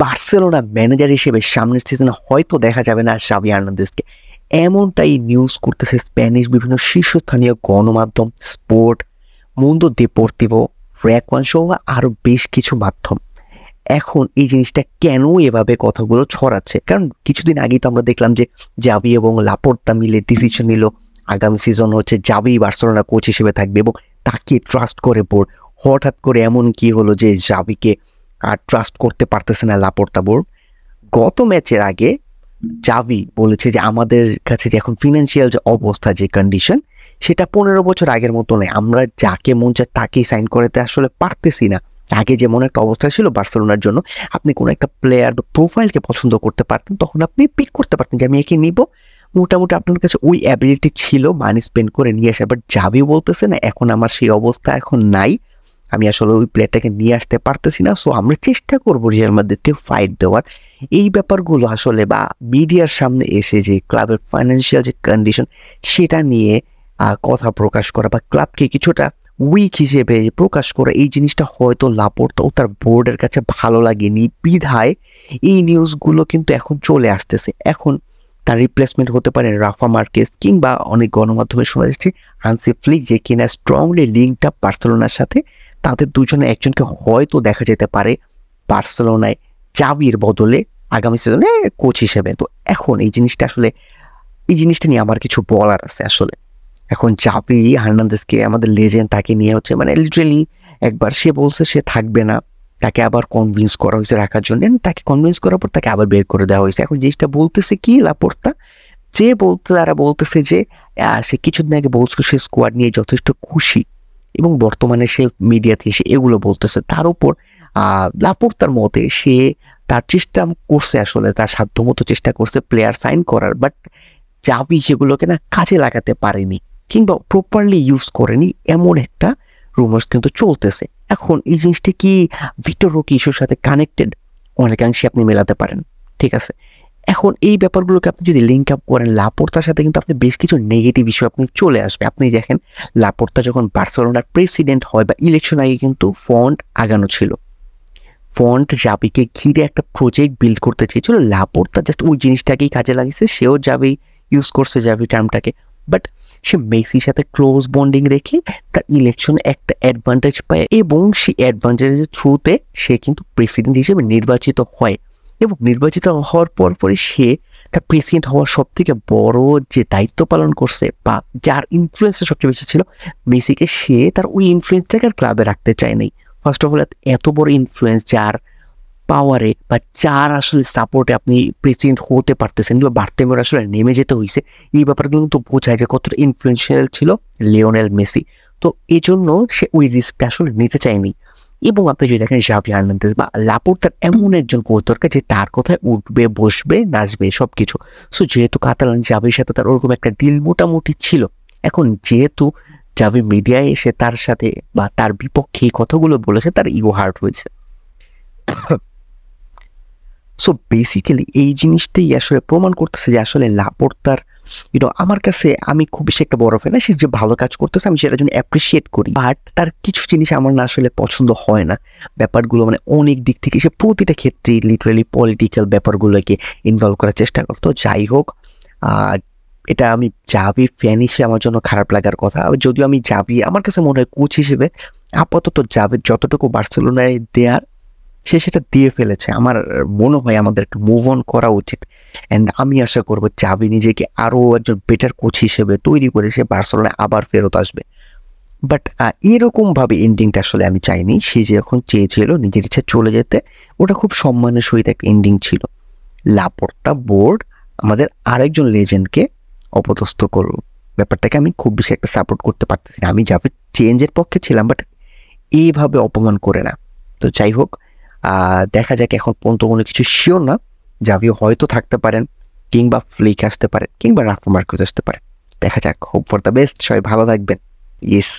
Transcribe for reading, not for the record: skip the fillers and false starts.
Barcelona manager হিসেবে সামনের সিজনে হয়তো দেখা যাবে না জাভি হার্নান্দেজকে, এমনটাই নিউজ করতেছে স্প্যানিশ বিভিন্ন শীর্ষস্থানীয় গণমাধ্যম, স্পোর্ট, মুন্দো দেপোর্তিভো, ফ্র্যাক ওয়ান সহ আরও বেশ কিছু মাধ্যম। এখন এই জিনিসটা কেন এভাবে কথাগুলো ছড়াচ্ছে, কারণ কিছুদিন আগেই তো আমরা দেখলাম যে জাভি এবং লাপোর্তা মিলে ডিসিশন নিল আগামী সিজন হচ্ছে জাভি বার্সেলোনা কোচ হিসেবে থাকবে এবং তাকে ট্রাস্ট করে বোর্ড। হঠাৎ করে এমন কি হলো যে জাভিকে আর ট্রাস্ট করতে পারতেছে না লাপোর্তা বোর্ড। গত ম্যাচের আগে জাভি বলেছে যে আমাদের কাছে যে এখন ফিনান্সিয়াল যে অবস্থা, যে কন্ডিশন, সেটা 15 বছর আগের মতো নয়, আমরা যাকে মন চায় তাকেই সাইন করতে আসলে পারতেছি না। আগে যেমন একটা অবস্থা ছিল বার্সেলোনার জন্য, আপনি কোনো একটা প্লেয়ার বা প্রোফাইলকে পছন্দ করতে পারতেন, তখন আপনি পিক করতে পারতেন যে আমি একে নিব, মোটামুটি আপনার কাছে ওই অ্যাবিলিটি ছিল মানি স্পেন্ড করে নিয়ে আসা। বাট জাভিও বলতেছে না, এখন আমার সেই অবস্থা এখন নাই, আমি আসলে ওই প্লেয়ারটাকে নিয়ে আসতে পারতেছি না, সো আমরা চেষ্টা করবো রিয়াল মাদ্রিদকে ফাইট দেওয়ার। এই ব্যাপারগুলো আসলে বা মিডিয়ার সামনে এসে যে ক্লাবের ফাইন্যান্সিয়াল যে কন্ডিশন সেটা নিয়ে কথা প্রকাশ করা বা ক্লাবকে কিছুটা উইক হিসেবে প্রকাশ করা, এই জিনিসটা হয়তো লাপোর্তা ও তার বোর্ডের কাছে ভালো লাগেনি, বিধায় এই নিউজগুলো কিন্তু এখন চলে আসতেছে। এখন তার রিপ্লেসমেন্ট হতে পারে রাফা মার্কেস, কিংবা অনেক গণমাধ্যমে শোনা যাচ্ছে হান্সি ফ্লিক, যে কিনা স্ট্রংলি লিঙ্কড আপ বার্সেলোনার সাথে। তাদের দুজনে একজনকে হয়তো দেখা যেতে পারে বার্সেলোনায় জাভির বদলে আগামী সিজনে কোচ হিসেবে। তো এখন এই জিনিসটা নিয়ে আমার কিছু বলার আছে আসলে। এখন জাভি হার্নান্দেজকে, আমাদের লেজেন্ড, তাকে নিয়ে হচ্ছে মানে লিটারেলি একবার সে বলছে সে থাকবে না, তাকে আবার কনভিন্স করা হয়েছে রাখার জন্য, তাকে কনভিন্স করার পর তাকে আবার বের করে দেওয়া হয়েছে। এখন জিনিসটা বলতেছে কি লাপোর্তা, তারা বলতেছে যে সে কিছুদিন আগে বলছিল সে স্কোয়াড নিয়ে যথেষ্ট খুশি, এবং বর্তমানে সে মিডিয়াতে এসে এগুলো বলতেছে। তার উপর লাপোর্তার মতে সে তার চেষ্টা করছে, আসলে তার সাধ্যমতো চেষ্টা করছে প্লেয়ার সাইন করার, বাট জাভি সেগুলোকে না কাজে লাগাতে পারেনি কিংবা প্রপারলি ইউজ করেনি, এমন একটা রুমার্স কিন্তু চলতেছে। এখন এই জিনিসটা কি ভিক্টর রকি ইস্যুর সাথে কানেক্টেড? অনেকাংশে আপনি মেলাতে পারেন, ঠিক আছে। এখন এই ব্যাপারগুলোকে আপনি যদি লিঙ্ক আপ করেন লাপোর্তার সাথে, কিন্তু আপনি বেশ কিছু নেগেটিভ ইস্যু আপনি চলে আসবে। আপনি দেখেন লাপোর্তা যখন বার্সেলোনার প্রেসিডেন্ট হয় বা ইলেকশন আগে কিন্তু ফন্ট আগানো ছিল, ফন্ট জাভিকে ঘিরে একটা প্রজেক্ট বিল্ড করতে চেয়েছিল, লাপোর্তা জাস্ট ওই জিনিসটাকেই কাজে লাগিয়েছে। সেও জাভি ইউজ করছে জাভি টার্মটাকে, বাট সে মেসির সাথে ক্লোজ বন্ডিং রেখে তার ইলেকশনে একটা অ্যাডভান্টেজ পায়, এবং সেই অ্যাডভান্টেজের থ্রুতে সে কিন্তু প্রেসিডেন্ট হিসেবে নির্বাচিত হয়। এবং নির্বাচিত হওয়ার পরপরই সে তার প্রেসিডেন্ট হওয়ার সব থেকে বড় যে দায়িত্ব পালন করছে বা যার ইনফ্লুয়েন্সটা সবচেয়ে বেশি ছিল মেসিকে, সে তার ওই ইনফ্লুয়েন্সটাকে আর ক্লাবে রাখতে চায় নাই। ফার্স্ট অফ অল এত বড় ইনফ্লুয়েন্স যার পাওয়ারে বা যার আসলে সাপোর্টে আপনি প্রেসিডেন্ট হতে পারতেছেন বা বার্তেমের আসলে নেমে যেতে হয়েছে, এই ব্যাপারগুলো কিন্তু বোঝায় যে কতটা ইনফ্লুয়েন্সিয়াল ছিল লিওনেল মেসি। তো এই জন্য সে ওই রিস্কটা আসলে নিতে চায়নি। এবং আপনি যদি দেখেন জাভি হার্নান্দেজ বা লাপোর্তার এমন একজন কোচ দরকার যে তার কথায় উঠবে, বসবে, নাচবে সবকিছু। সো যেহেতু কাতালান জাভির সাথে তার ওরকম একটা ডিল মোটামুটি ছিল, এখন যেহেতু জাভি মিডিয়ায় এসে তার সাথে বা তার বিপক্ষে এই কথাগুলো বলেছে, তার ইগো হার্ট হয়েছে। সো বেসিক্যালি এই জিনিসটাই আসলে প্রমাণ করতেছে যে আসলে লাপোর্তার আমার কাছে, আমি খুব বেশি একটা বড় ফ্যান না, সে যে ভালো কাজ করতেছে আমি সেটার জন্য অ্যাপ্রিসিয়েট করি, বাট তার কিছু জিনিস আমার না আসলে পছন্দ হয় না। ব্যাপারগুলো মানে অনেক দিক থেকে সে প্রতিটা ক্ষেত্রে লিটারালি পলিটিক্যাল ব্যাপারগুলোকে ইনভলভ করার চেষ্টা করতো। যাই হোক, এটা আমি জাভি ফ্যান হিসেবে আমার জন্য খারাপ লাগার কথা। যদিও আমি জাভি, আমার কাছে মনে হয় কোচ হিসেবে আপাতত জাভির যতটুকু বার্সেলোনায় দেয়ার সে সেটা দিয়ে ফেলেছে। আমার মনে হয় আমাদের একটু মুভ অন করা উচিত, অ্যান্ড আমি আশা করবো জাভি নিজেকে আরও একজন বেটার কোচ হিসেবে তৈরি করে সে বার্সেলোনায় আবার ফেরত আসবে। বাট এরকমভাবে এন্ডিংটা আসলে আমি চাইনি। সে যে এখন চেয়েছিল নিজের ইচ্ছা চলে যেতে, ওটা খুব সম্মানের সহিত একটা এন্ডিং ছিল। লাপোর্তা বোর্ড আমাদের আরেকজন লেজেন্ডকে অপদস্থ করলো, ব্যাপারটাকে আমি খুব বেশি একটা সাপোর্ট করতে পারতেছি না। আমি জাভির চেঞ্জের পক্ষে ছিলাম, বাট এইভাবে অপমান করে না। তো যাই হোক, দেখা যাক, এখন পর্যন্ত কোনো কিছু শিওর না। জাভিও হয়তো থাকতে পারেন, কিংবা ফ্লিক আসতে পারে, কিংবা রাফা মার্কেস আসতে পারে। দেখা যাক, হোপ ফর দ্য বেস্ট। সবাই ভালো থাকবেন। ইয়েস।